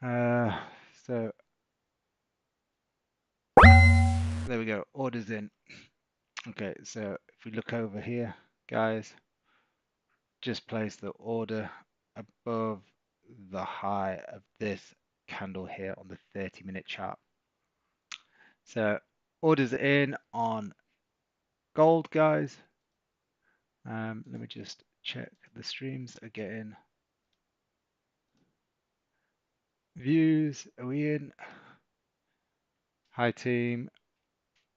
Uh, so there we go, orders in. Okay, so if we look over here, guys, just place the order above the high of this candle here on the 30-minute chart. So orders in on gold, guys. Let me just check the streams are getting views. Are we in? Hi team.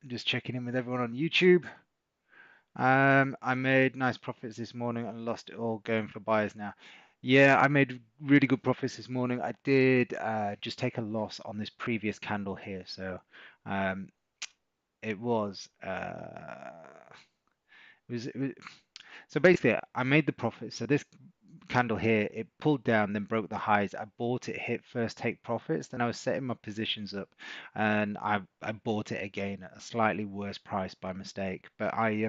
Just checking in with everyone on YouTube. I made nice profits this morning and lost it all going for buyers now. Yeah, I made really good profits this morning. I did just take a loss on this previous candle here. So um, it was, it was so basically I made the profit. So this candle here, it pulled down, then broke the highs. I bought it, hit first take profits. Then I was setting my positions up, and I bought it again at a slightly worse price by mistake. But I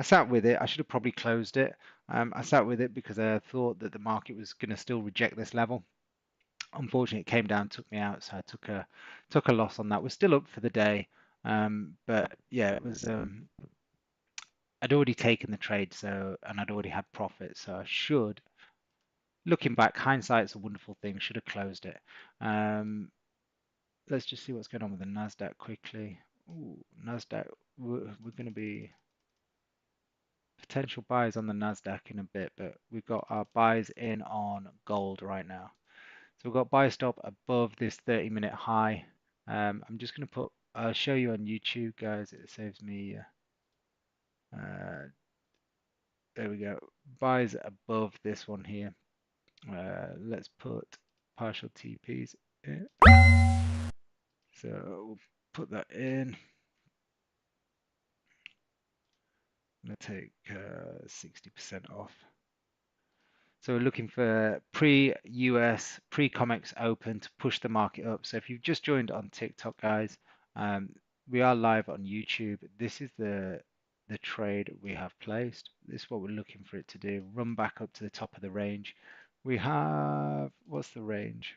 sat with it. I should have probably closed it. I sat with it because I thought that the market was going to still reject this level. Unfortunately, it came down, took me out, so I took a loss on that. We're still up for the day, but yeah, it was. I'd already taken the trade, so and I'd already had profit, so I should, looking back, hindsight's a wonderful thing. Should have closed it. Um, let's just see what's going on with the NASDAQ quickly. Ooh, NASDAQ, we're going to be potential buys on the NASDAQ in a bit, but we've got our buys in on gold right now. So we've got buy stop above this 30-minute high. I'm just going to I'll show you on YouTube, guys. It saves me, there we go. Buys above this one here. Let's put partial TPs in. So we'll put that in. I'm going to take 60% off. So we're looking for pre-US, pre-COMEX open to push the market up. So if you've just joined on TikTok, guys, um, we are live on YouTube. This is the trade we have placed. This is what we're looking for it to do. Run back up to the top of the range. We have, what's the range?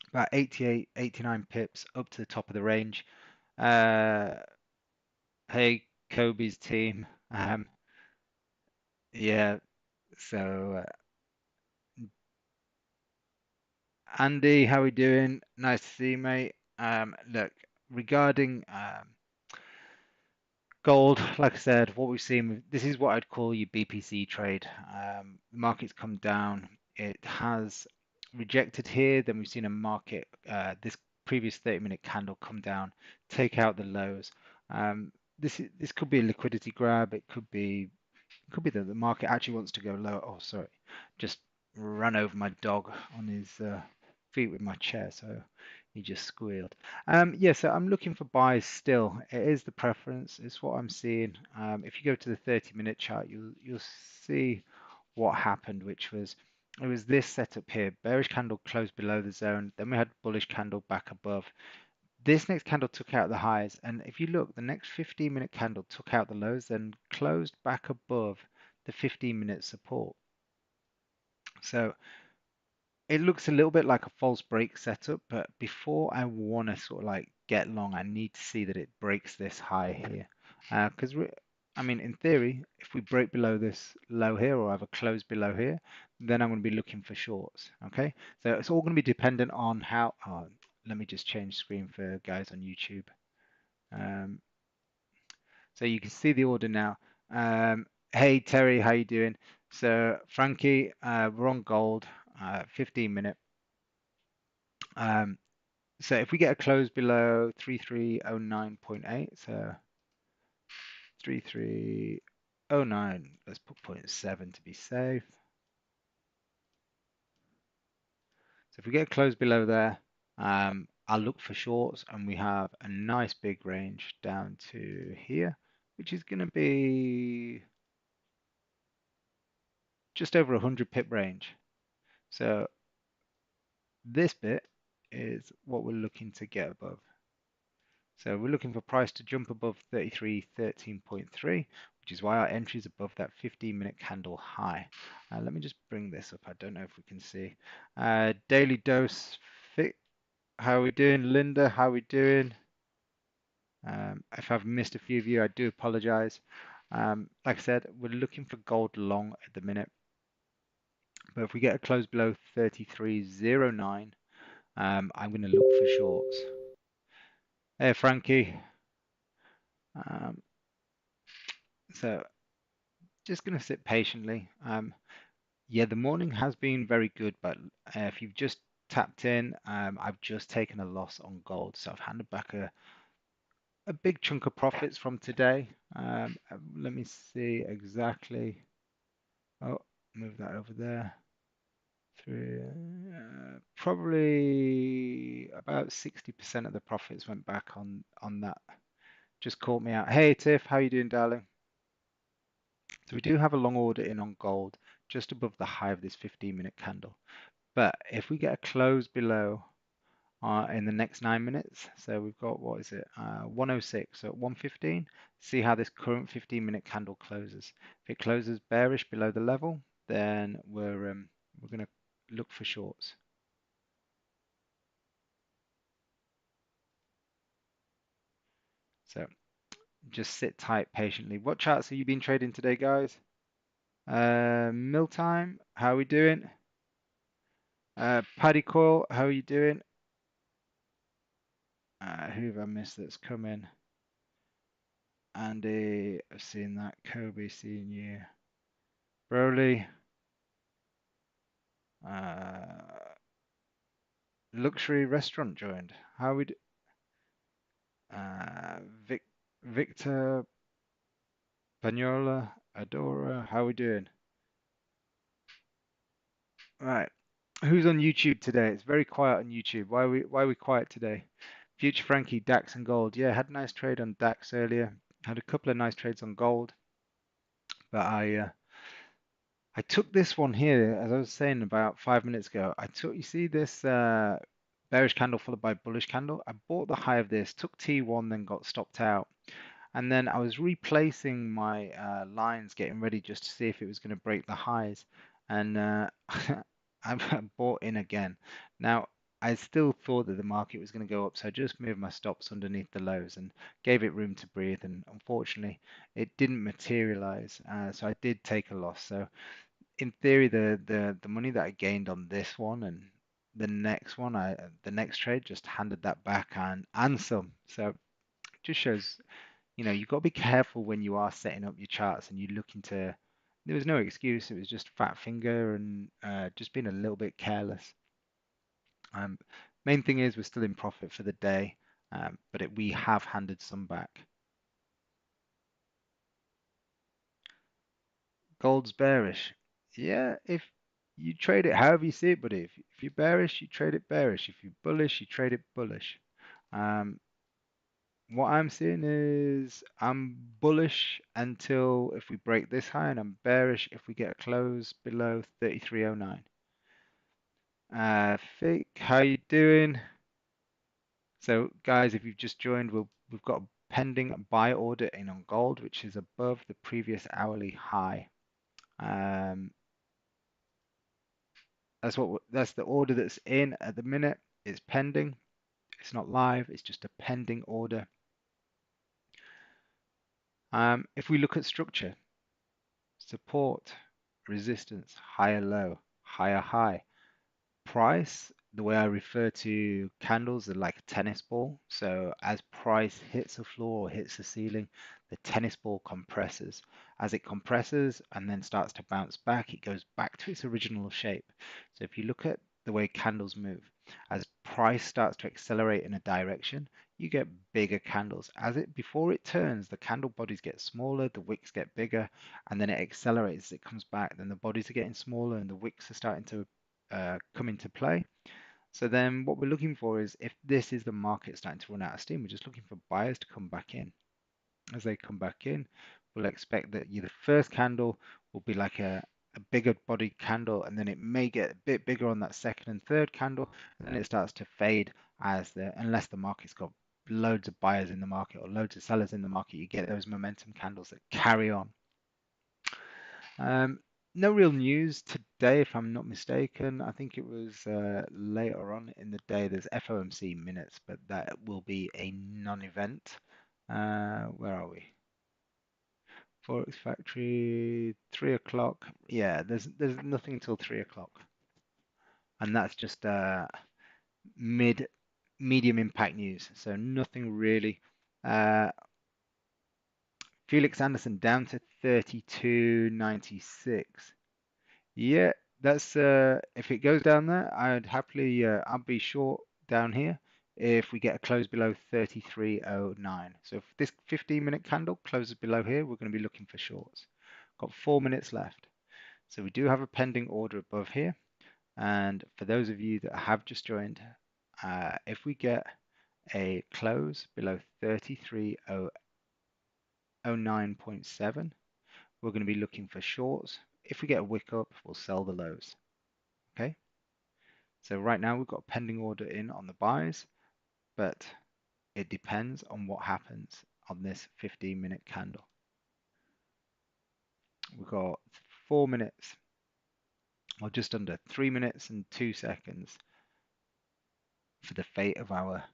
About 88, 89 pips up to the top of the range. Uh, hey, Kobe's team. Yeah, so Andy, how we doing? Nice to see you, mate. Look, regarding gold, like I said, what we've seen, this is what I'd call your BPC trade. The market's come down. It has rejected here. Then we've seen a market, this previous 30-minute candle come down, take out the lows. This could be a liquidity grab. It could be that the market actually wants to go lower. Oh, sorry, just ran over my dog on his feet with my chair, so he just squealed. Yeah, so I'm looking for buys still. It is the preference. It's what I'm seeing. If you go to the 30-minute chart, you'll see what happened, which was it was this setup here. Bearish candle closed below the zone. Then we had bullish candle back above. This next candle took out the highs, and if you look, the next 15-minute candle took out the lows, then closed back above the 15-minute support. So it looks a little bit like a false break setup, but before I want to sort of like get long, I need to see that it breaks this high here. Because I mean, in theory, if we break below this low here or have a close below here, then I'm going to be looking for shorts. Okay, so it's all going to be dependent on how. Oh, let me just change screen for guys on YouTube. Um, so you can see the order now. Hey Terry, how you doing? So Frankie, we're on gold, 15-minute. Um, so if we get a close below 3309.8, so 3309, let's put 0.7 to be safe. So if we get a close below there, I'll look for shorts, and we have a nice big range down to here, which is going to be just over 100 pip range. So this bit is what we're looking to get above. So we're looking for price to jump above 33.13.3. which is why our entry is above that 15-minute candle high. Let me just bring this up. I don't know if we can see. Daily dose fit. How are we doing, Linda? How are we doing? If I've missed a few of you, I do apologize. Like I said, we're looking for gold long at the minute, but if we get a close below 33.09, I'm going to look for shorts. Hey, Frankie. Um, so just going to sit patiently. Yeah, the morning has been very good, but if you've just tapped in, I've just taken a loss on gold, so I've handed back a big chunk of profits from today. Let me see exactly. Oh, move that over there. Probably about 60% of the profits went back on that. Just caught me out. Hey Tiff, how you doing, darling? So we do have a long order in on gold, just above the high of this 15-minute candle. But if we get a close below in the next 9 minutes, so we've got, what is it, 106, so at 115, see how this current 15-minute candle closes. If it closes bearish below the level, then we're going to look for shorts. So just sit tight patiently. What charts have you been trading today, guys? Mill time, how are we doing? Paddy Coil, how are you doing? Who have I missed that's come in? Andy, I've seen that. Kobe, seeing you. Broly, luxury restaurant joined. How we do? Vic, Victor, Pagnola, Adora, how we doing? Right. Who's on YouTube today? It's very quiet on YouTube. Why are we quiet today? Future Frankie, DAX and gold. Yeah, had a nice trade on DAX earlier. Had a couple of nice trades on gold, but I took this one here, as I was saying about 5 minutes ago. You see this bearish candle followed by bullish candle. I bought the high of this, took T1, then got stopped out. And then I was replacing my lines, getting ready just to see if it was going to break the highs. And I bought in again. Now, I still thought that the market was going to go up, so I just moved my stops underneath the lows and gave it room to breathe. And unfortunately, it didn't materialize, so I did take a loss. So in theory, the money that I gained on this one and the next one, the next trade, just handed that back and some. So it just shows, you've got to be careful when you are setting up your charts and you're looking to. There was no excuse. It was just fat finger and just being a little bit careless. Um, Main thing is we're still in profit for the day, but we have handed some back. Gold's bearish. Yeah, if you trade it however you see it, but if you're bearish, you trade it bearish. If you're bullish, you trade it bullish. Um, what I'm seeing is I'm bullish until if we break this high, and I'm bearish if we get a close below 33.09. Fake, how you doing? So guys, if you've just joined, we've got a pending buy order in on gold, which is above the previous hourly high. Um, that's the order that's in at the minute. It's pending. It's not live. It's just a pending order. If we look at structure, support, resistance, higher low, higher high. Price, the way I refer to candles are like a tennis ball. So as price hits the floor or hits the ceiling, the tennis ball compresses. As it compresses and then starts to bounce back, it goes back to its original shape. So if you look at the way candles move, as price starts to accelerate in a direction, you get bigger candles. Before it turns, the candle bodies get smaller, the wicks get bigger, and then it accelerates, it comes back, then the bodies are getting smaller and the wicks are starting to come into play. So then what we're looking for is if this is the market starting to run out of steam, we're just looking for buyers to come back in. As they come back in, we'll expect that the first candle will be like a bigger body candle, and then it may get a bit bigger on that second and third candle, and then it starts to fade unless the market's got loads of buyers in the market or loads of sellers in the market, you get those momentum candles that carry on. No real news today, if I'm not mistaken. I think it was later on in the day. There's FOMC minutes, but that will be a non-event. Where are we? Forex Factory, 3 o'clock. Yeah, there's nothing till 3 o'clock, and that's just medium impact news. So nothing really. Felix Anderson down to 32.96. Yeah, that's if it goes down there, I'd happily I'll be short down here if we get a close below 33.09. So if this 15-minute candle closes below here, we're going to be looking for shorts. Got 4 minutes left. So we do have a pending order above here. And for those of you that have just joined, if we get a close below 33.09.7, we're going to be looking for shorts. If we get a wick up, we'll sell the lows. Okay. So right now we've got a pending order in on the buys, but it depends on what happens on this 15-minute candle. We've got 4 minutes, or just under 3 minutes and 2 seconds for the fate of our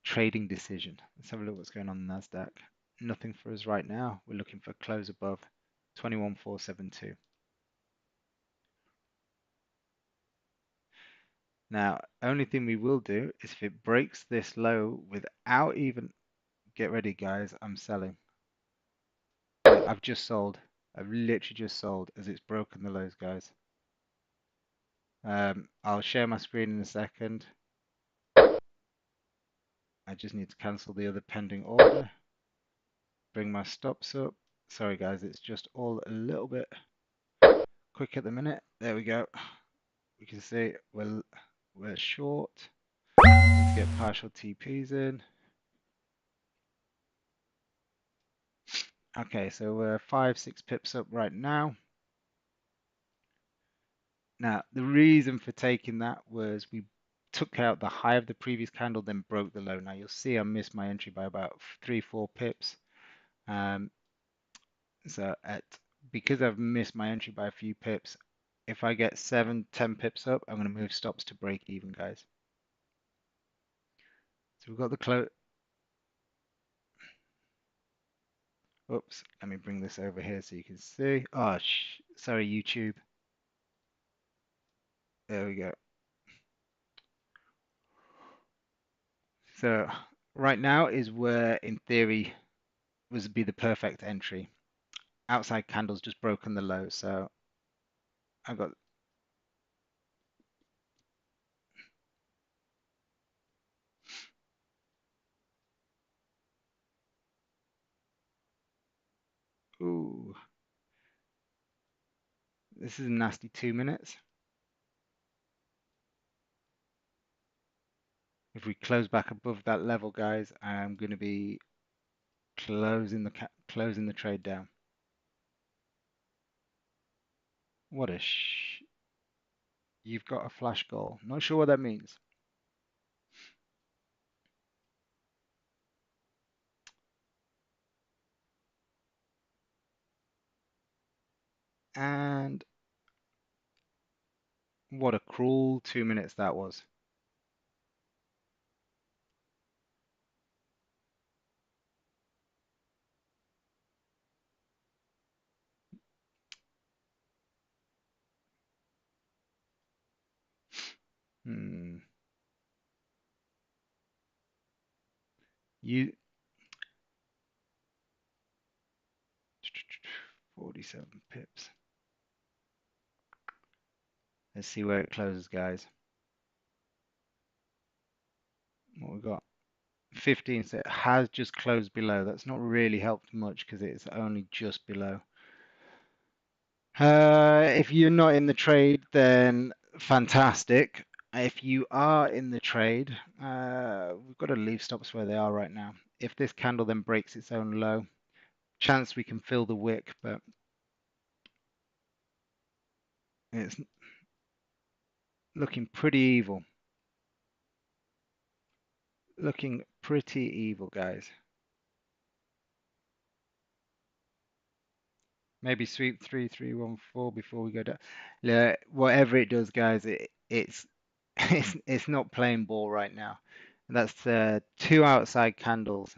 trading decision. Let's have a look what's going on in NASDQ. Nothing for us right now. We're looking for close above 21,472. Now, only thing we will do is if it breaks this low without even, get ready guys, I'm selling. I've just sold. I've literally just sold as it's broken the lows, guys. I'll share my screen in a second. I just need to cancel the other pending order. Bring my stops up. Sorry guys, it's just all a little bit quick at the minute. There we go. We can see we're short. Let's get partial TPs in. Okay, so we're 5-6 pips up right now. Now, the reason for taking that was we took out the high of the previous candle, then broke the low. Now, you'll see I missed my entry by about 3-4 pips. Because I've missed my entry by a few pips, if I get 7-10 pips up, I'm going to move stops to break even, guys. So we've got the close. Oops, let me bring this over here so you can see. Oh, sorry, YouTube. There we go. So right now is where, in theory, would be the perfect entry. Outside candle's just broken the low, so I've got. Ooh, this is a nasty 2 minutes. If we close back above that level, guys, I'm going to be closing the trade down. What a You've got a flash goal. Not sure what that means. And what a cruel 2 minutes that was. You 47 pips. Let's see where it closes, guys. What we got? 15, so it has just closed below. That's not really helped much because it's only just below. If you're not in the trade, then fantastic. If you are in the trade, we've got to leave stops where they are right now. If this candle then breaks its own low, chance we can fill the wick, but it's looking pretty evil. looking pretty evil, guys. Maybe sweep 3314 before we go down. Yeah, whatever it does, guys, it's it's not playing ball right now. That's two outside candles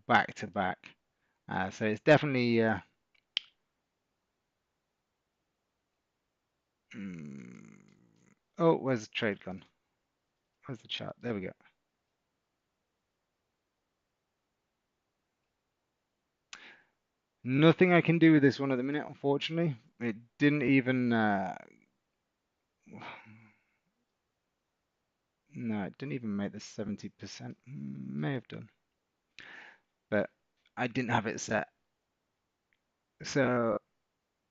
back to back. So it's definitely mm, oh, where's the trade gone? Where's the chart? There we go. Nothing I can do with this one at the minute, unfortunately. It didn't even no, it didn't even make the 70%. May have done, but I didn't have it set. So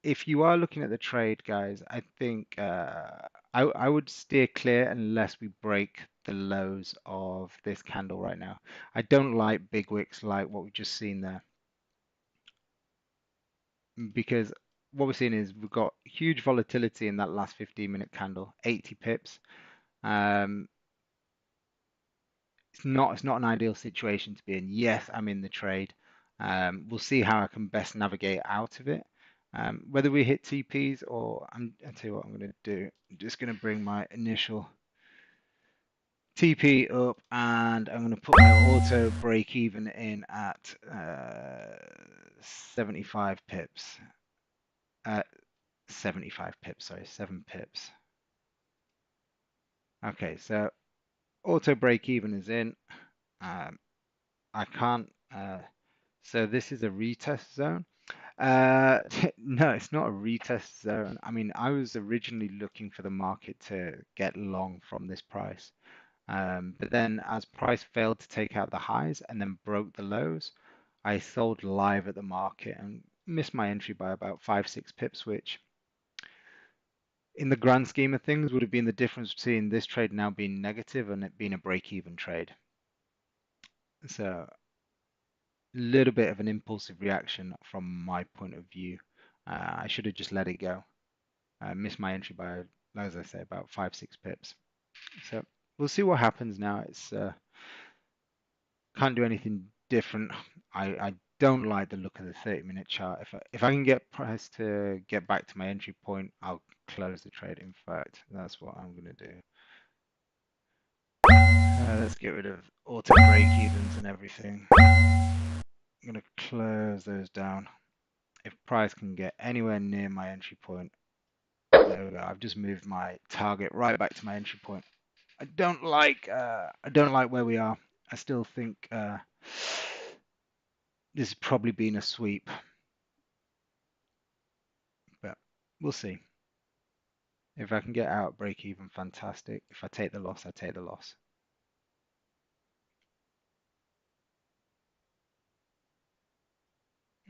if you are looking at the trade, guys, I think I would steer clear unless we break the lows of this candle right now. I don't like big wicks like what we've just seen there because what we're seeing is we've got huge volatility in that last 15-minute candle, 80 pips. Um, it's not an ideal situation to be in. Yes, I'm in the trade. We'll see how I can best navigate out of it. Whether we hit TPs or I'll tell you what I'm going to do. I'm just going to bring my initial TP up and I'm going to put my auto break even in at 75 pips. Uh, 75 pips, sorry, 7 pips. Okay, so auto break even is in. Um, I can't. So this is a retest zone. Uh, no, it's not a retest zone. I mean, I was originally looking for the market to get long from this price. But then as price failed to take out the highs and then broke the lows, I sold live at the market and missed my entry by about 5, 6 pips, which in the grand scheme of things would have been the difference between this trade now being negative and it being a break-even trade. So little bit of an impulsive reaction from my point of view. I should have just let it go. Missed my entry by, as I say, about 5, 6 pips. So we'll see what happens now. It's can't do anything different. I don't like the look of the 30-minute chart. If I can get price to get back to my entry point, I'll close the trade. In fact, that's what I'm going to do. Let's get rid of auto break evens and everything. I'm going to close those down. If price can get anywhere near my entry point, there we go. I've just moved my target right back to my entry point. I don't like where we are. I still think this has probably been a sweep, but we'll see. If I can get out break even, fantastic. If I take the loss, I take the loss.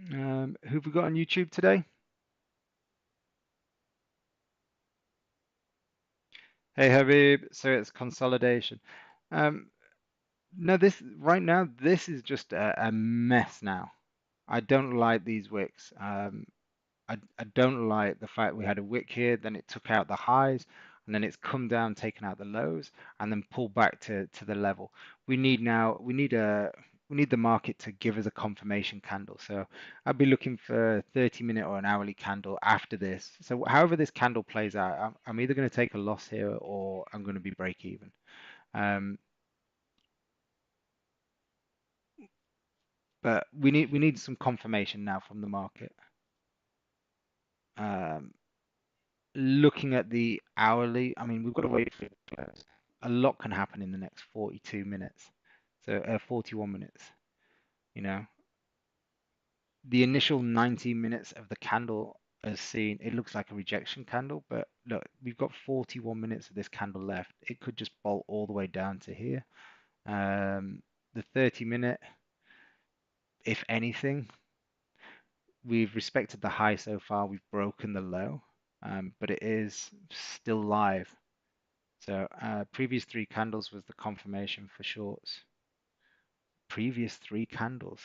Who have we got on YouTube today? Hey Habib, so it's consolidation. Um, no, this right now, this is just a mess now. I don't like these wicks. I don't like the fact we had a wick here, then it took out the highs, and then it's come down, taken out the lows, and then pulled back to the level. We need now, we need the market to give us a confirmation candle. So I'd be looking for a 30-minute or an hourly candle after this. So however this candle plays out, I'm either going to take a loss here or I'm going to be break even. Um, but we need some confirmation now from the market. Um, Looking at the hourly, I mean, we've got to wait for it to close. A lot can happen in the next 42 minutes. So 41 minutes, you know. The initial 90 minutes of the candle as seen, it looks like a rejection candle, but look, we've got 41 minutes of this candle left. It could just bolt all the way down to here. The 30-minute, if anything, we've respected the high so far. We've broken the low, but it is still live. So previous three candles was the confirmation for shorts. Previous three candles.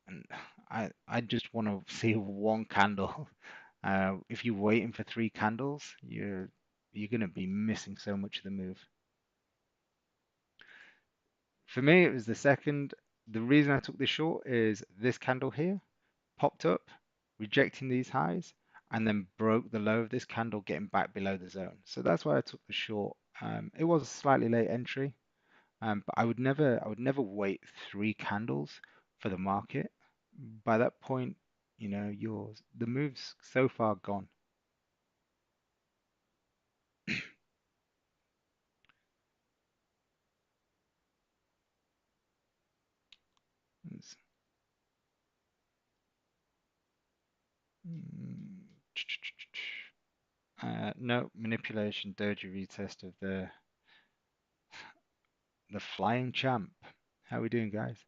And I just want to see one candle. If you're waiting for three candles, you're gonna be missing so much of the move. For me, it was the second. The reason I took this short is this candle here popped up, rejecting these highs, and then broke the low of this candle, getting back below the zone. So that's why I took the short. It was a slightly late entry, but I would never wait 3 candles for the market. By that point, the move's so far gone. It's- mm, no manipulation, doji retest of the flying champ. How are we doing, guys?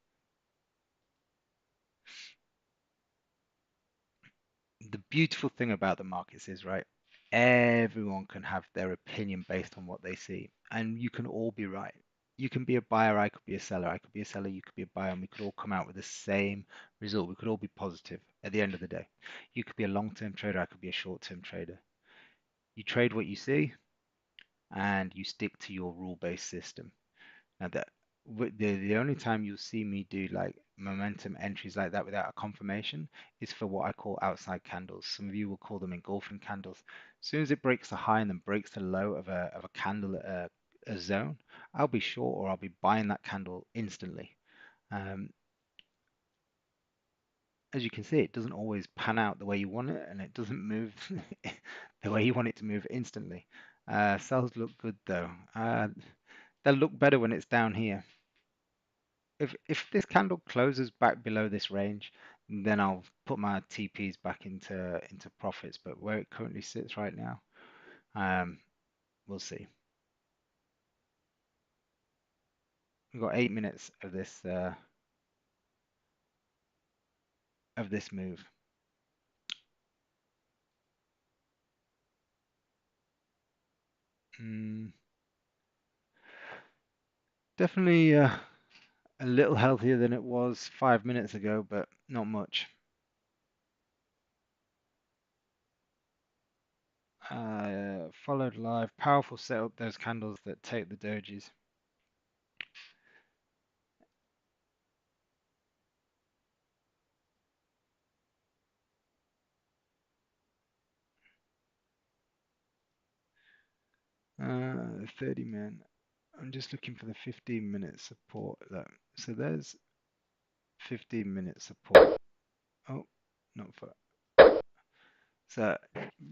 The beautiful thing about the markets is, right, everyone can have their opinion based on what they see, and you can all be right. You can be a buyer, I could be a seller, I could be a seller, you could be a buyer, and we could all come out with the same result. We could all be positive at the end of the day. You could be a long-term trader, I could be a short-term trader. You trade what you see, and you stick to your rule-based system. Now the only time you'll see me do like momentum entries like that without a confirmation is for what I call outside candles. Some of you will call them engulfing candles. As soon as it breaks the high and then breaks the low of a candle at a zone, I'll be short or I'll be buying that candle instantly. Um, as you can see, it doesn't always pan out the way you want it, and it doesn't move the way you want it to move instantly. Sells look good though. They'll look better when it's down here. If this candle closes back below this range, then I'll put my TPs back into profits. But where it currently sits right now, um, we'll see. We've got 8 minutes of this move. Mm, definitely a little healthier than it was 5 minutes ago, but not much. Followed live, powerful setup. Those candles that take the dojis. 30 min. I'm just looking for the 15-minute support though. So there's 15-minute support. Oh, not for. So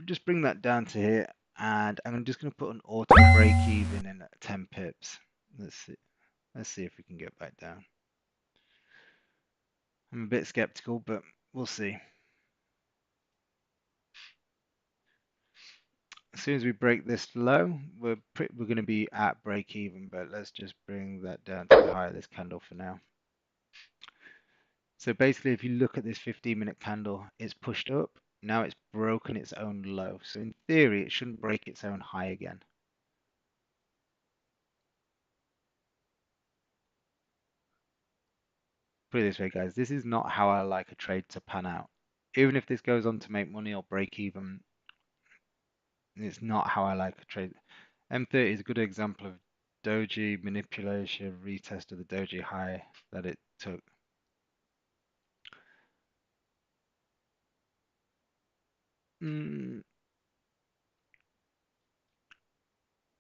just bring that down to here, and I'm just going to put an auto break even in at 10 pips. Let's see. Let's see if we can get back down. I'm a bit skeptical, but we'll see. As soon as we break this low, we're going to be at break even, but let's just bring that down to the high of this candle for now. So basically, if you look at this 15-minute candle, it's pushed up. Now it's broken its own low. So in theory, it shouldn't break its own high again. Put it this way, guys, this is not how I like a trade to pan out. Even if this goes on to make money or break even, it's not how I like a trade. M30 is a good example of doji manipulation, retest of the doji high that it took. Mm,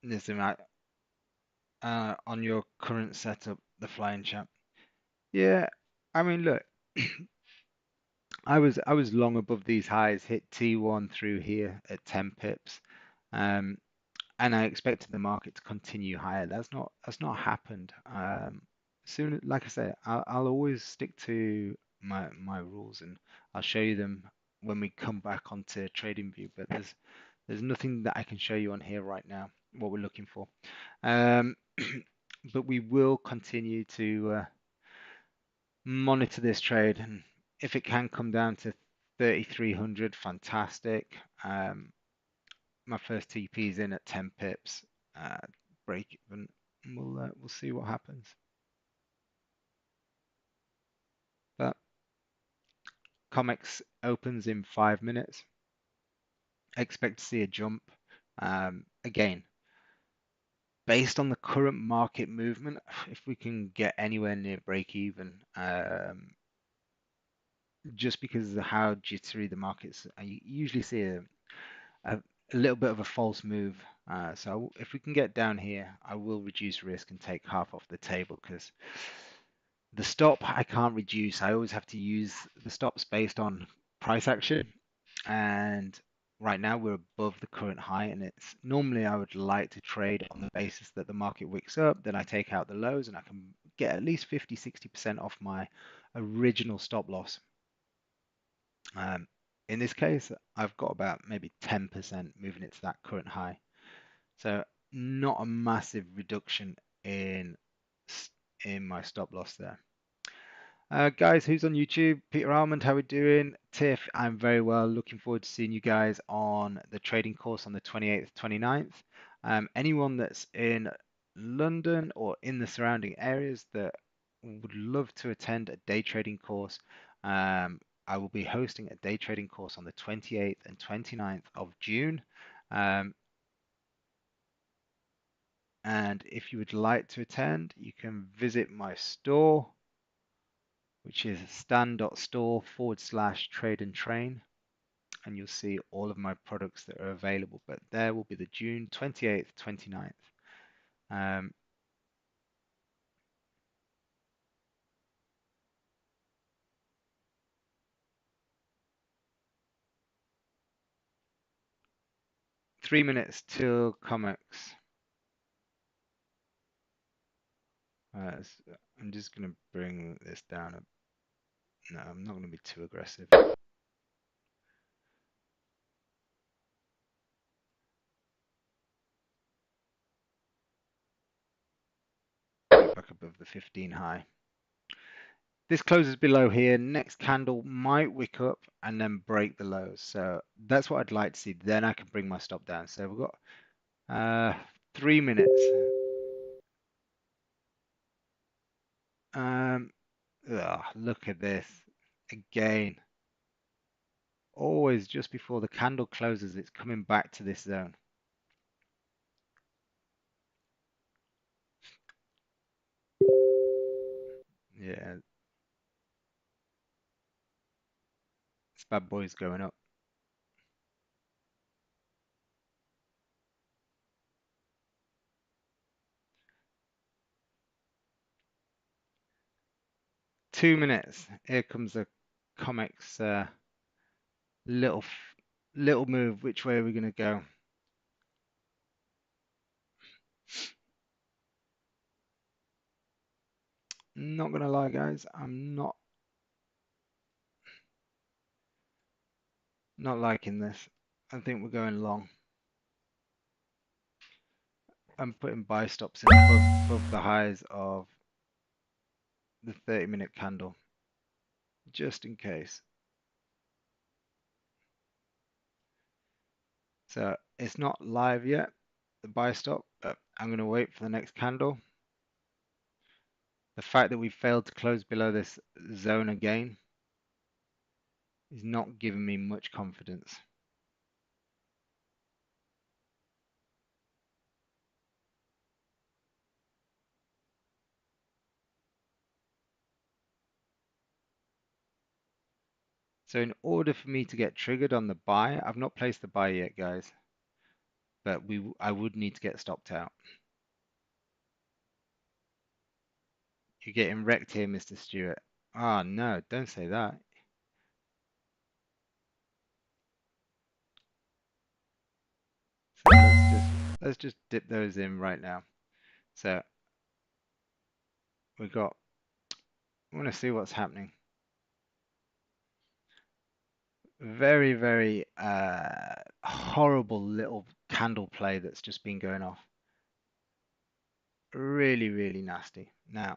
listen, on your current setup, the flying champ. Yeah, I mean, look, I was long above these highs, hit T1 through here at 10 pips. Um, and I expected the market to continue higher. That's not happened. Soon, like I say, I'll always stick to my rules, and I'll show you them when we come back onto TradingView. But there's nothing that I can show you on here right now. What we're looking for, um, but we will continue to monitor this trade, and if it can come down to 3,300, fantastic. My first TP is in at 10 pips, uh, break even. We'll see what happens. But COMEX opens in 5 minutes. Expect to see a jump. Again, based on the current market movement, if we can get anywhere near break even, just because of how jittery the markets, I usually see a little bit of a false move. So if we can get down here, I will reduce risk and take half off the table, because the stop I can't reduce. I always have to use the stops based on price action. And right now we're above the current high, and it's normally I would like to trade on the basis that the market wicks up, then I take out the lows and I can get at least 50-60% off my original stop loss. In this case, I've got about maybe 10% moving it to that current high. So not a massive reduction in my stop loss there. Guys, who's on YouTube? Peter Almond, how we doing? Tiff, I'm very well. Looking forward to seeing you guys on the trading course on the 28th, 29th. Anyone that's in London or in the surrounding areas that would love to attend a day trading course, I will be hosting a day trading course on the 28th and 29th of June. And if you would like to attend, you can visit my store, which is stan.store/trade and train, and you'll see all of my products that are available. But there will be the June 28th, 29th. 3 minutes till comics. I'm just going to bring this down. No, I'm not going to be too aggressive. Back above the 15 high. This closes below here. Next candle might wick up and then break the lows. So that's what I'd like to see. Then I can bring my stop down. So we've got 3 minutes. Look at this. Again, always just before the candle closes, it's coming back to this zone. Yeah, this bad boy's going up. Two minutes. Here comes the comics little move. Which way are we going to go? Not going to lie, guys. I'm not liking this. I think we're going long. I'm putting buy stops in above the highs of the 30-minute candle, just in case. So it's not live yet, the buy stop, but I'm going to wait for the next candle. The fact that we failed to close below this zone again is not giving me much confidence. So in order for me to get triggered on the buy, I've not placed the buy yet, guys, but I would need to get stopped out. You're getting wrecked here, Mr. Stewart. Ah, no, don't say that. So let's just dip those in right now. So I want to see what's happening. Very, very horrible little candle play that's just been going off. Really, really nasty. Now,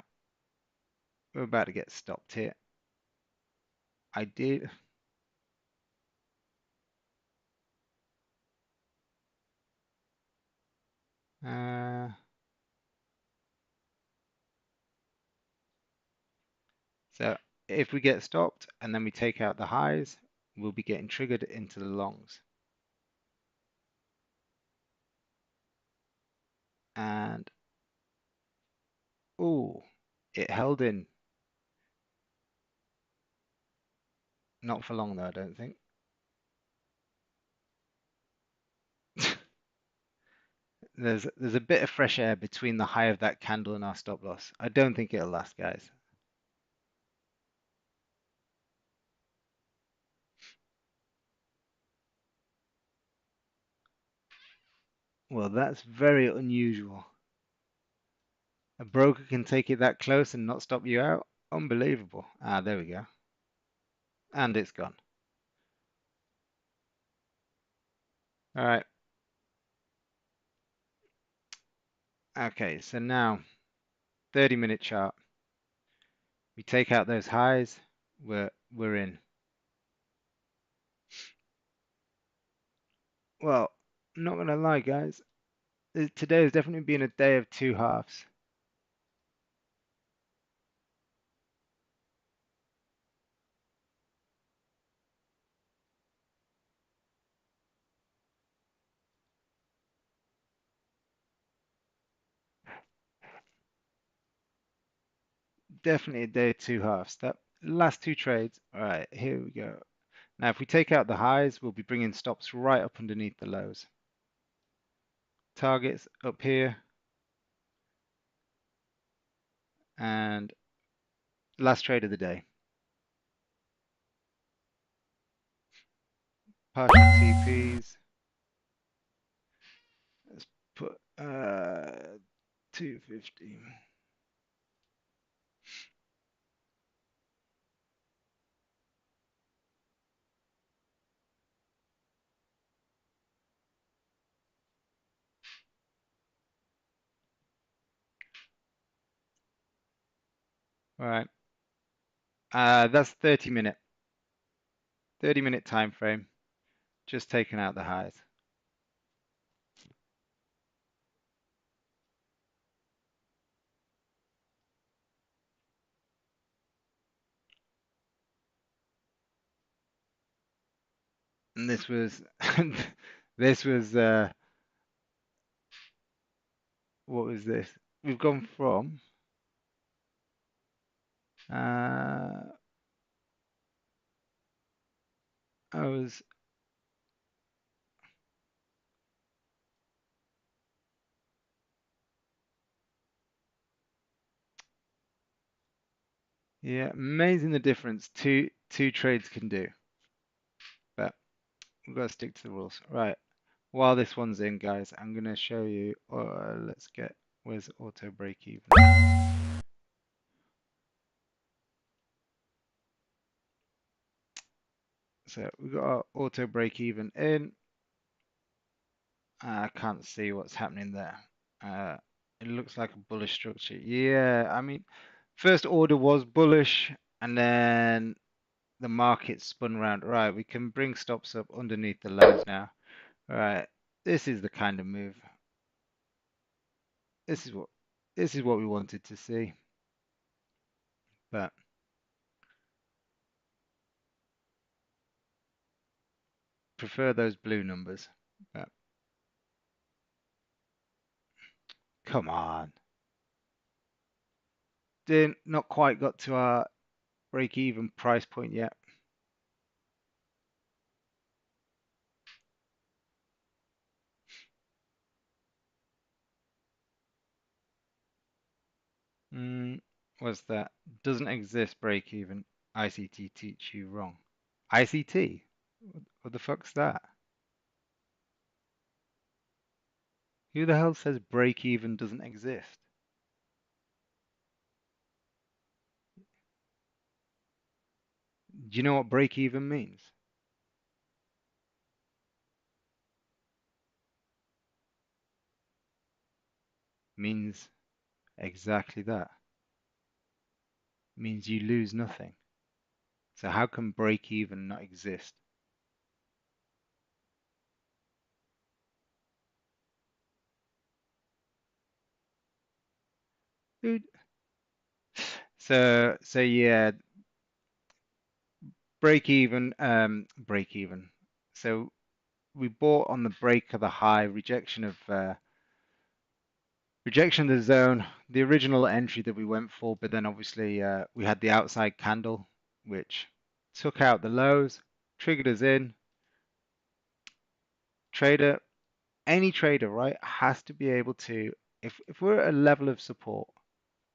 we're about to get stopped here. I did. So if we get stopped and then we take out the highs, we'll be getting triggered into the longs. And oh, it held in. Not for long though, I don't think. There's a bit of fresh air between the high of that candle and our stop loss. I don't think it'll last, guys. Well, that's very unusual. A broker can take it that close and not stop you out? Unbelievable. Ah, there we go. And it's gone. All right. Okay, so now 30-minute chart. We take out those highs, we're in. Well, I'm not gonna lie, guys. Today has definitely been a day of two halves. Definitely a day of two halves. That last two trades. All right, here we go. Now, if we take out the highs, we'll be bringing stops right up underneath the lows. Targets up here. And last trade of the day. Partial TPs. Let's put 250. All right. That's 30-minute. 30-minute time frame. Just taking out the highs. And this was this was what was this? We've gone from I was yeah, amazing the difference two trades can do. But we've got to stick to the rules. Right. While this one's in, guys, I'm gonna show you let's get where's auto break even. So we've got our auto break even in. I can't see what's happening there. It looks like a bullish structure. Yeah, I mean, first order was bullish, and then the market spun around. Right, we can bring stops up underneath the lows now. Right, this is the kind of move. This is what this is what we wanted to see. But prefer those blue numbers. But come on. Didn't not quite got to our break even price point yet. What's that? Doesn't exist break even. ICT teach you wrong. ICT? What the fuck's that? Who the hell says break even doesn't exist? Do you know what break even means? Means exactly that. Means you lose nothing. So how can break even not exist? Dude. So yeah, break even. So we bought on the break of the high, rejection of Rejection of the zone, the original entry that we went for, but then obviously we had the outside candle, which took out the lows, triggered us in. Trader, any trader, right, has to be able to, if we're at a level of support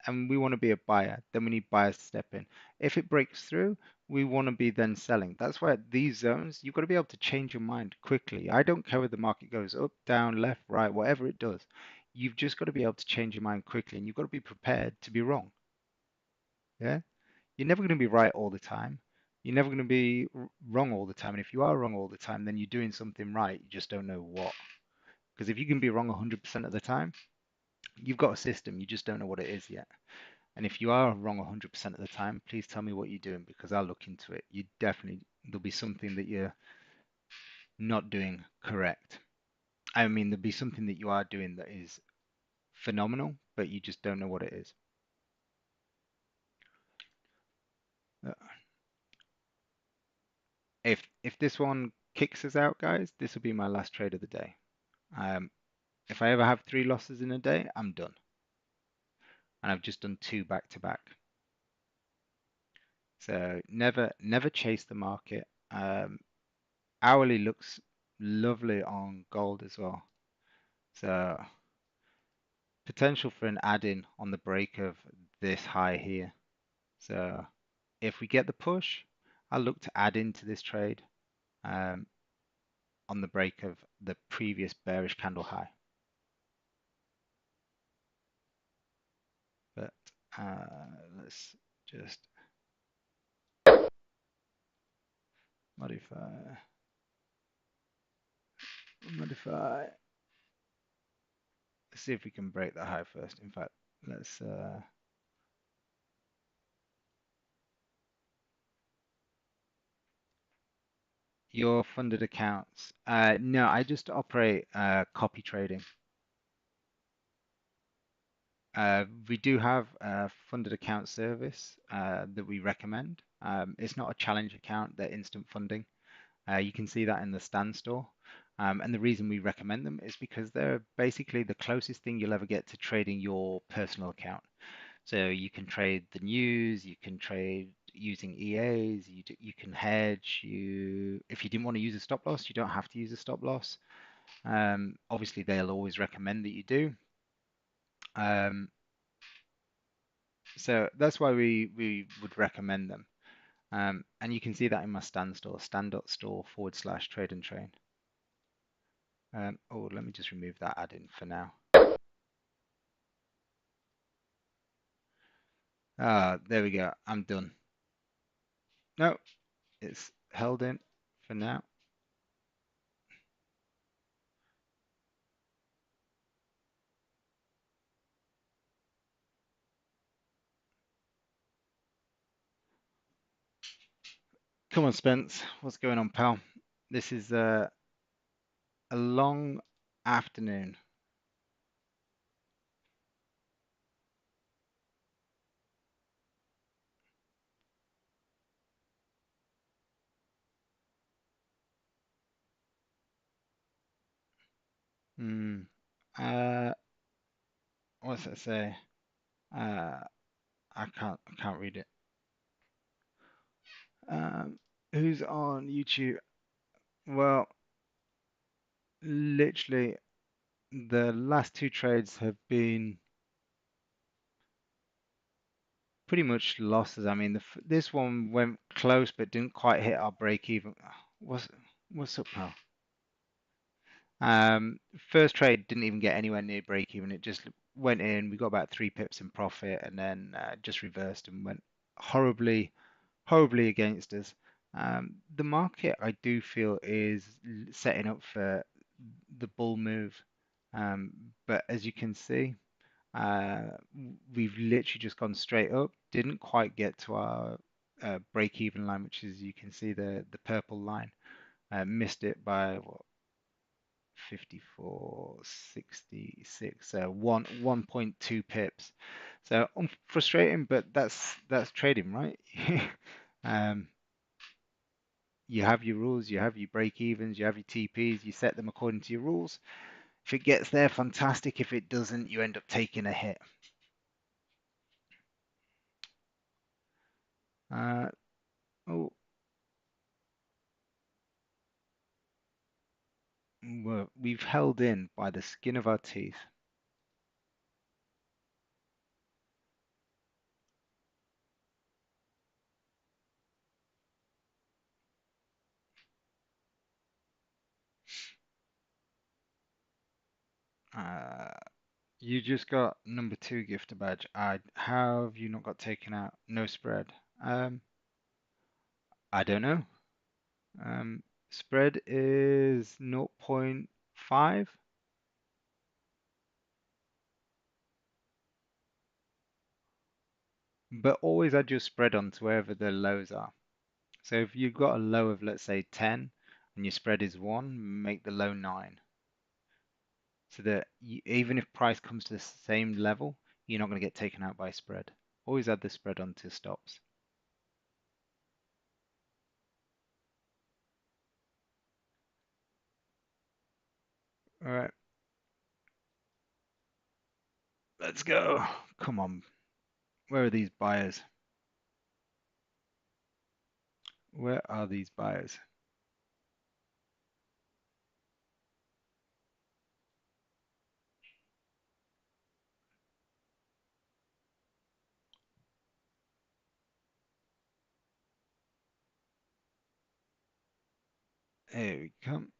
and we want to be a buyer, then we need buyers to step in. If it breaks through, we want to be then selling. That's why at these zones, you've got to be able to change your mind quickly. I don't care whether the market goes up, down, left, right, whatever it does. You've just got to be able to change your mind quickly, and you've got to be prepared to be wrong. Yeah, you're never going to be right all the time. You're never going to be wrong all the time. And if you are wrong all the time, then you're doing something right. You just don't know what. Because if you can be wrong 100% of the time, you've got a system. You just don't know what it is yet. And if you are wrong 100% of the time, please tell me what you're doing because I'll look into it. You definitely, there'll be something that you're not doing correct. I mean, there'll be something that you are doing that is phenomenal, but you just don't know what it is. Uh, If this one kicks us out, guys, this will be my last trade of the day. Um, if I ever have 3 losses in a day, I'm done. And I've just done 2 back to back. So never chase the market. Hourly looks lovely on gold as well. So potential for an add-in on the break of this high here. So if we get the push, I'll look to add into this trade um, on the break of the previous bearish candle high. But let's just modify. Let's see if we can break that high first. In fact, let's your funded accounts. No, I just operate copy trading. We do have a funded account service that we recommend. It's not a challenge account, they're instant funding. You can see that in the stand store. And the reason we recommend them is because they're basically the closest thing you'll ever get to trading your personal account. So you can trade the news, you can trade using EAs, you can hedge. If you didn't want to use a stop loss, you don't have to use a stop loss. Obviously, they'll always recommend that you do. So that's why we would recommend them. And you can see that in my stand store, stand.store/trade and train. Oh, let me just remove that add-in for now. Ah, there we go. I'm done. No, it's held in for now. Come on, Spence. What's going on, pal? This is a long afternoon. Hmm. Uh, what's that say? Uh, I can't read it. Who's on YouTube? Well, literally, the last 2 trades have been pretty much losses. I mean, this one went close but didn't quite hit our break even. What's what's up, pal? First trade didn't even get anywhere near break even. It just went in. We got about 3 pips in profit, and then just reversed and went horribly, horribly against us. The market, I do feel, is setting up for the bull move. But as you can see, we've literally just gone straight up. Didn't quite get to our break-even line, which is you can see the purple line. Missed it by what, 54.66, so 1.2 pips. So frustrating, but that's trading, right? Um, you have your rules, you have your break evens, you have your TPs, you set them according to your rules. If it gets there, fantastic. If it doesn't, you end up taking a hit. Oh, we've held in by the skin of our teeth. Uh, you just got number 2 gifter badge. How have you not got taken out? No spread. I don't know. Spread is zero point 0.5, but always add your spread on to wherever the lows are. So if you've got a low of, let's say, 10 and your spread is 1, make the low 9. So that even if price comes to the same level, you're not going to get taken out by spread. Always add the spread onto stops. All right, let's go. Come on. Where are these buyers? Where are these buyers? Here we come.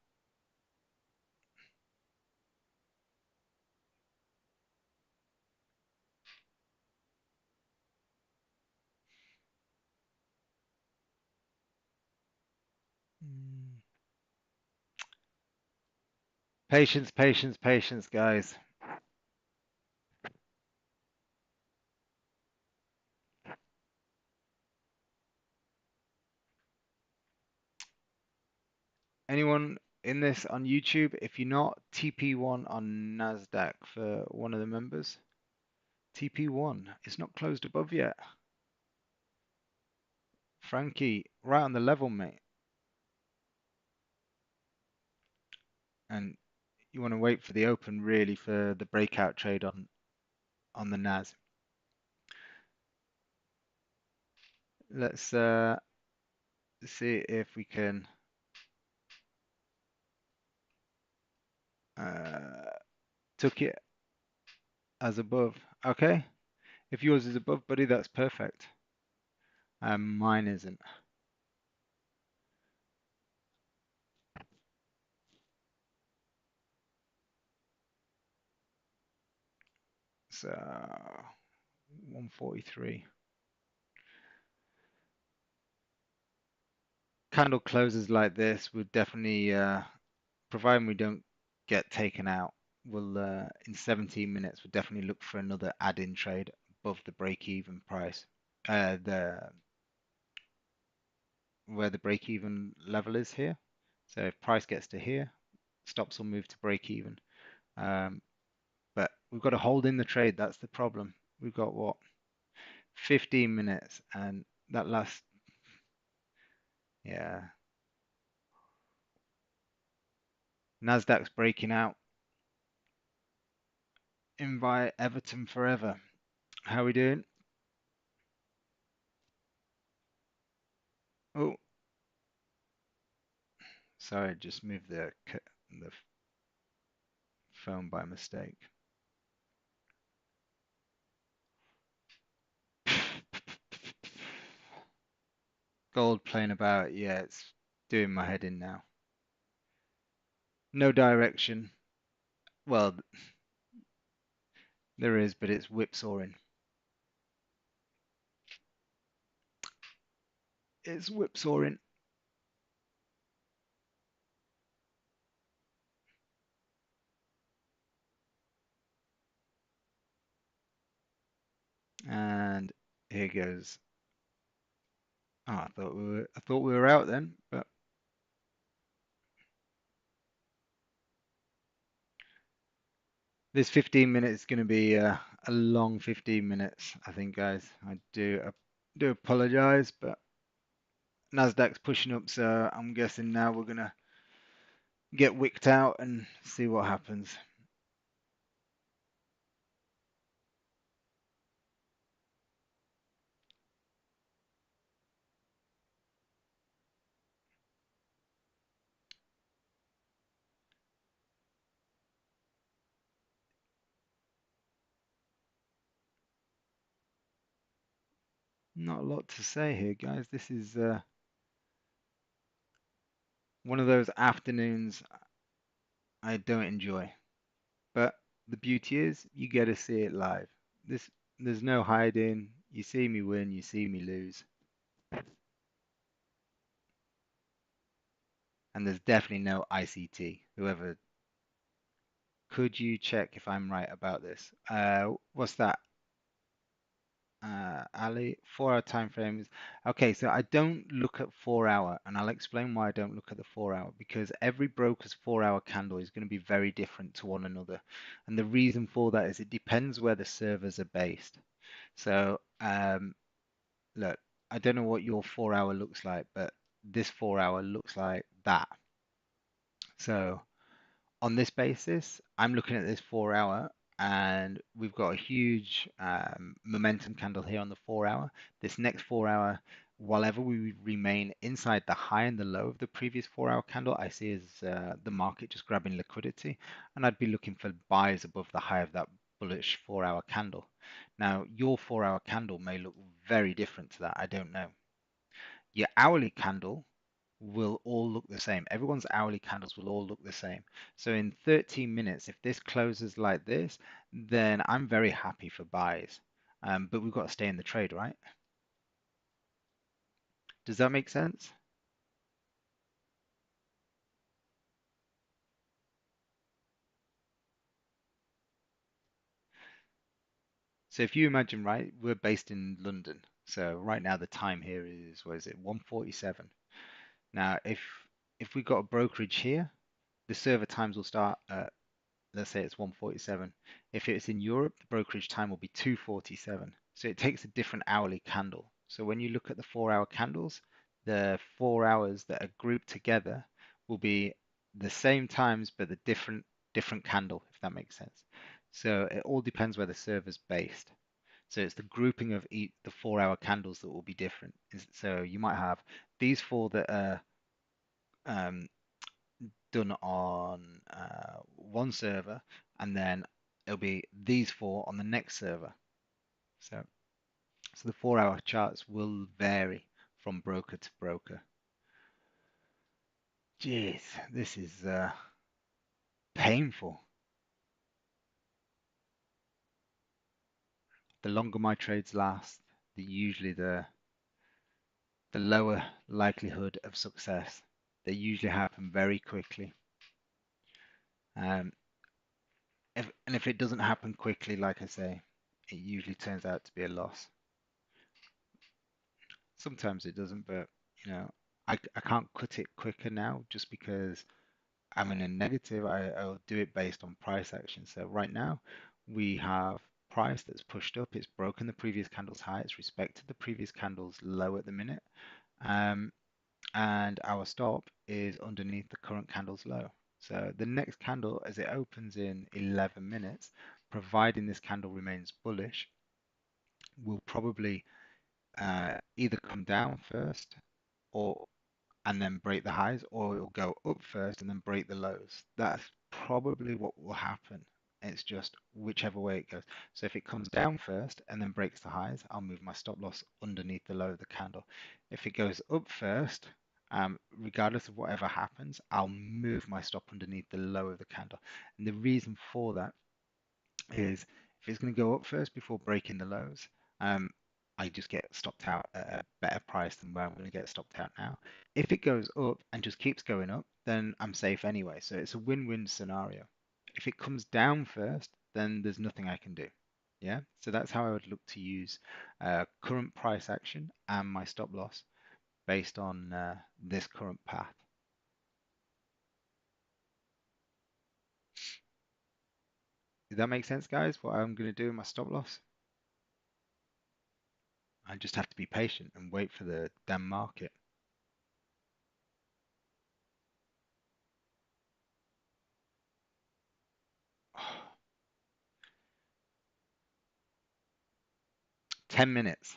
Patience, patience, patience, guys. Anyone in this on YouTube? If you're not, TP1 on NASDAQ for one of the members. TP1, it's not closed above yet. Frankie, right on the level, mate. And you want to wait for the open really for the breakout trade on the NAS. Let's see if we can took it as above. Okay, if yours is above, buddy, that's perfect. Mine isn't. So 143. Candle closes like this would definitely, providing we don't get taken out, we'll in 17 minutes we'll definitely look for another add-in trade above the break-even price. The Where the break-even level is here. So if price gets to here, stops will move to break-even. Um, but we've got to hold in the trade. That's the problem. We've got what 15 minutes, and that last, yeah. Nasdaq's breaking out. Invite Everton forever. How we doing? Oh, sorry, just moved the phone by mistake. Gold playing about, yeah, it's doing my head in now. No direction. Well, there is, but it's whipsawing. It's whipsawing. And here goes. Oh, I thought we were out then, but this 15 minutes is going to be a long 15 minutes, I think, guys. I do apologize, but Nasdaq's pushing up, so I'm guessing now we're gonna get wicked out and see what happens. Not a lot to say here, guys. This is one of those afternoons I don't enjoy. But the beauty is you get to see it live. This there's no hiding. You see me win, you see me lose. And there's definitely no ICT. Whoever could you check if I'm right about this? What's that? Ali, 4 hour time frames. Okay, so I don't look at 4 hour, and I'll explain why I don't look at the 4 hour because every broker's 4 hour candle is going to be very different to one another. And the reason for that is it depends where the servers are based. So, look, I don't know what your 4 hour looks like, but this 4 hour looks like that. So, on this basis, I'm looking at this 4 hour and we've got a huge momentum candle here on the 4 hour. This next 4 hour, whatever we remain inside the high and the low of the previous 4 hour candle, I see as the market just grabbing liquidity. And I'd be looking for buys above the high of that bullish 4 hour candle. Now, your 4 hour candle may look very different to that. I don't know. Your hourly candle will all look the same. Everyone's hourly candles will all look the same. So in 13 minutes, if this closes like this, then I'm very happy for buys. But we've got to stay in the trade, right? Does that make sense? So if you imagine, right, we're based in London. So right now the time here is, what is it, 1:47. Now, if we got a brokerage here, the server times will start at, let's say it's 1:47. If it's in Europe, the brokerage time will be 2:47. So it takes a different hourly candle. So when you look at the 4 hour candles, the 4 hours that are grouped together will be the same times but the different candle, if that makes sense. So it all depends where the server's based. So it's the grouping of the 4 hour candles that will be different. So you might have these four that are um, done on one server, and then it'll be these four on the next server. So the 4 hour charts will vary from broker to broker. Jeez, this is painful. The longer my trades last, the lower likelihood of success. They usually happen very quickly. Um, and if it doesn't happen quickly, like I say, it usually turns out to be a loss. Sometimes it doesn't, but I can't cut it quicker now just because I'm in a negative. I'll do it based on price action. So right now we have price that's pushed up. It's broken the previous candle's high. It's respected the previous candle's low at the minute. Um, and our stop is underneath the current candle's low. So the next candle, as it opens in 11 minutes, providing this candle remains bullish, will probably either come down first or and then break the highs, or it'll go up first and then break the lows. That's probably what will happen. It's just whichever way it goes. So if it comes down first and then breaks the highs, I'll move my stop loss underneath the low of the candle. If it goes up first, regardless of whatever happens, I'll move my stop underneath the low of the candle. And the reason for that is if it's going to go up first before breaking the lows, um, I just get stopped out at a better price than where I'm going to get stopped out now. If it goes up and just keeps going up, then I'm safe anyway. So it's a win-win scenario. If it comes down first, then there's nothing I can do. Yeah, so that's how I would look to use current price action and my stop loss based on this current path. Does that make sense, guys? What I'm going to do in my stop loss? I just have to be patient and wait for the damn market. 10 minutes.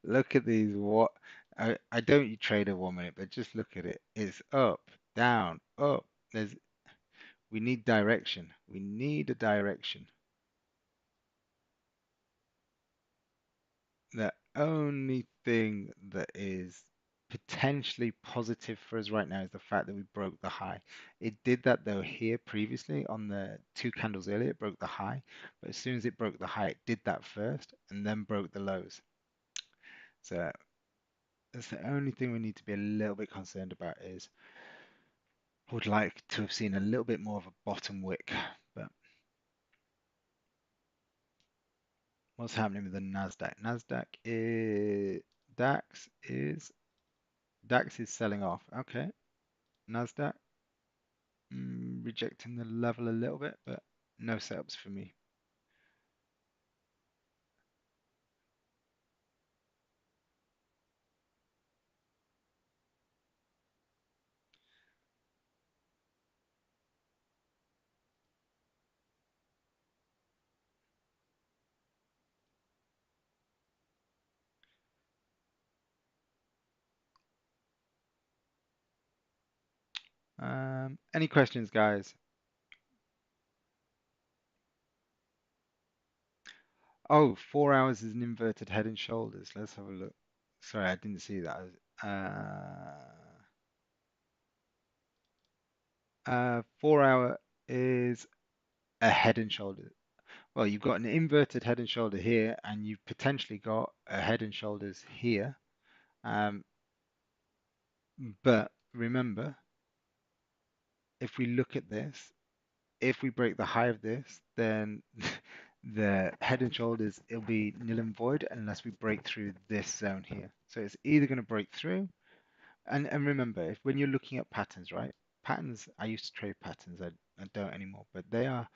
Look at these. What? I don't trade a 1 minute, but just look at it. It's up, down, up. We need direction. We need a direction. The only thing that is potentially positive for us right now is the fact that we broke the high. It did that though here previously on the two candles earlier, it broke the high. But as soon as it broke the high, it did that first and then broke the lows. So that's the only thing we need to be a little bit concerned about is would like to have seen a little bit more of a bottom wick. But what's happening with the NASDAQ? DAX is DAX is selling off. Okay. NASDAQ rejecting the level a little bit, but no setups for me. Any questions, guys? Oh, 4 hours is an inverted head and shoulders. Let's have a look. Sorry, I didn't see that. 4 hour is a head and shoulders. Well, you've got an inverted head and shoulder here, and you've potentially got a head and shoulders here. Um, but remember, if we look at this, if we break the high of this, then the head and shoulders, it'll be nil and void unless we break through this zone here. So it's either going to break through, and remember, if when you're looking at patterns, right? Patterns, I used to trade patterns, I don't anymore, but they're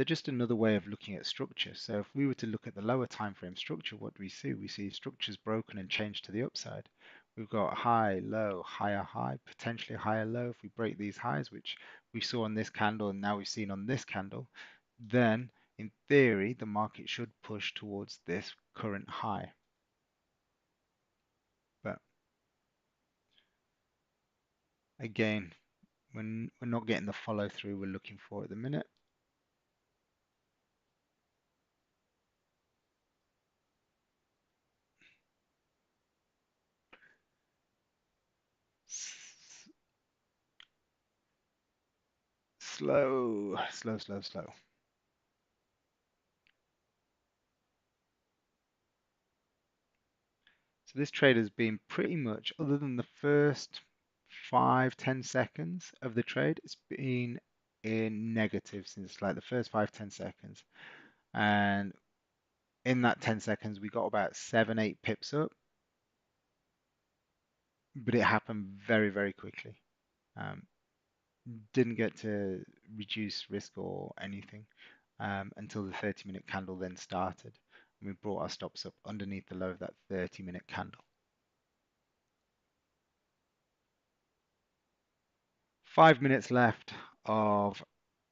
just another way of looking at structure. So if we were to look at the lower time frame structure, what do we see? We see structures broken and changed to the upside. We've got high, low, higher high, potentially higher low. If we break these highs, which we saw on this candle and now we've seen on this candle, then in theory, the market should push towards this current high. But again, when we're not getting the follow through we're looking for at the minute. Slow, slow, slow, slow. So this trade has been pretty much, other than the first 5-10 seconds of the trade, it's been in negative since like the first 5-10 seconds. And in that 10 seconds, we got about 7-8 pips up, but it happened very, very quickly. Um, didn't get to reduce risk or anything until the 30-minute candle then started. And we brought our stops up underneath the low of that 30-minute candle. 5 minutes left of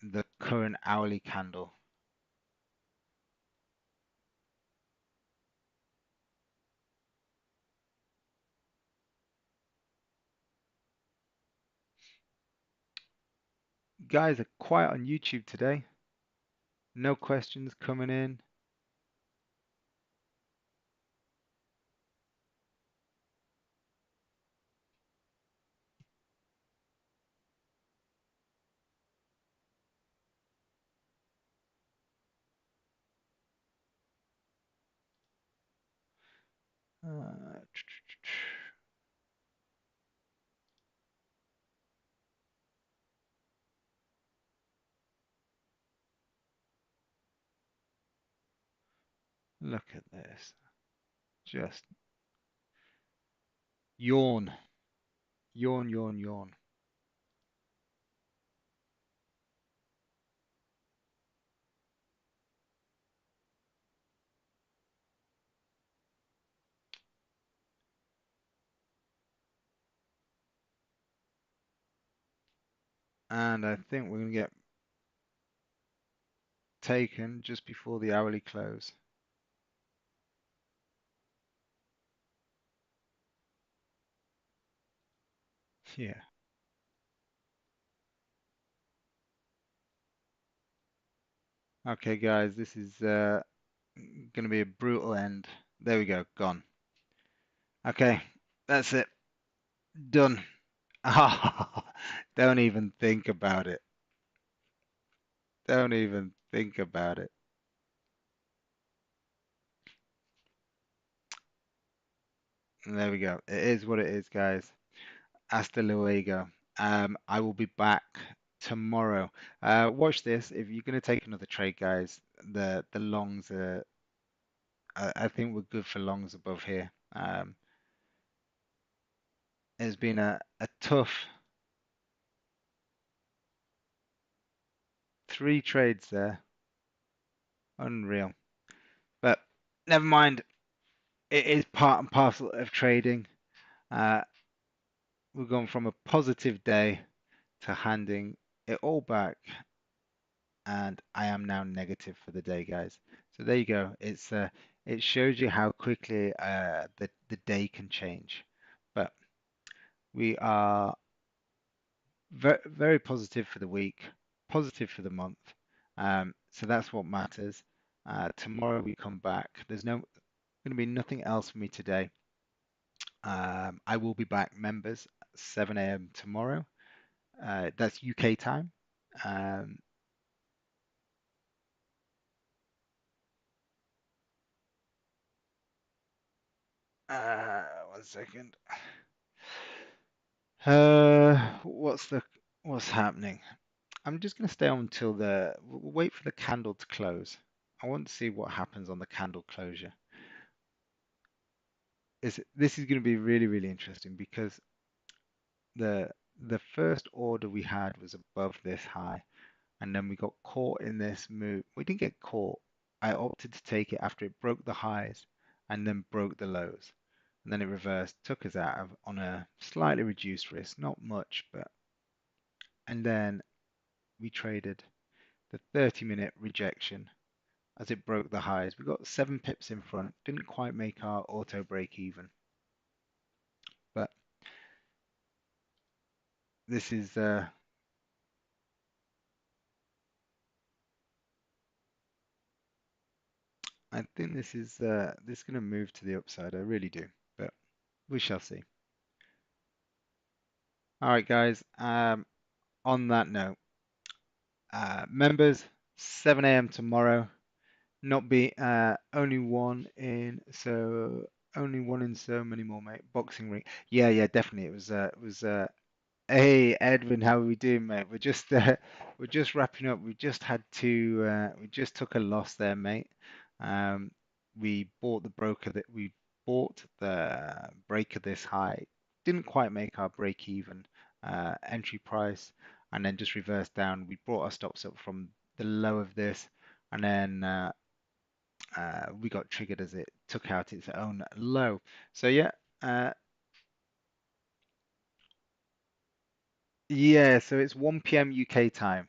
the current hourly candle. Guys are quiet on YouTube today. No questions coming in. Uh, Look at this. Just yawn. Yawn, yawn, yawn. And I think we're going to get taken just before the hourly close. Yeah. Okay, guys, this is going to be a brutal end. There we go, gone. Okay, that's it. Done. Don't even think about it. Don't even think about it. And there we go. It is what it is, guys. Hasta luego. I will be back tomorrow. Watch this. If you're going to take another trade, guys, the longs are. I think we're good for longs above here. It's been a tough 3 trades there. Unreal. But never mind. It is part and parcel of trading. Uh, we've gone from a positive day to handing it all back, and I am now negative for the day, guys. So there you go. It shows you how quickly the day can change. But we are very positive for the week, positive for the month. So that's what matters. Tomorrow we come back. There's no going to be nothing else for me today. I will be back, members, 7 a.m. tomorrow. That's UK time. Um, 1 second. What's happening? I'm just going to stay on until we'll wait for the candle to close. I want to see what happens on the candle closure. This is going to be really interesting because the the first order we had was above this high, and then we got caught in this move. We didn't get caught. I opted to take it after it broke the highs and then broke the lows. And then it reversed, took us out on a slightly reduced risk, not much, but and then we traded the 30-minute rejection as it broke the highs. We got 7 pips in front, didn't quite make our auto break even, but this is I think this is going to move to the upside. I really do, but we shall see. All right, guys. On that note, members, 7 a.m. tomorrow. Not be only one in so many more, mate. Boxing ring. Yeah, definitely. It was. Hey Edwin, how are we doing, mate? We're just wrapping up. We just took a loss there, mate. Um, we bought the breaker this high. Didn't quite make our break even entry price, and then just reversed down. We brought our stops up from the low of this, and then we got triggered as it took out its own low. So yeah, uh, yeah. So it's 1 p.m. UK time.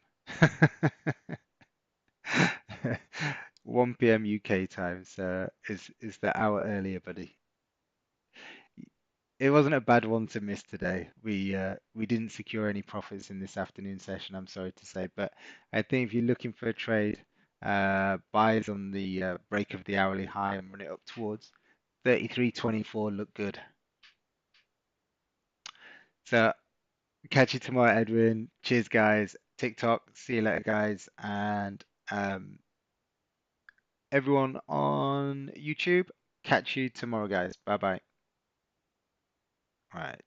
1 p.m. UK time, so is the hour earlier, buddy. It wasn't a bad one to miss today. We didn't secure any profits in this afternoon session, I'm sorry to say, but I think if you're looking for a trade, buys on the break of the hourly high and run it up towards 33.24 look good. So catch you tomorrow, Edwin. Cheers, guys. TikTok. See you later, guys, and um, everyone on YouTube. Catch you tomorrow, guys. Bye bye. All right.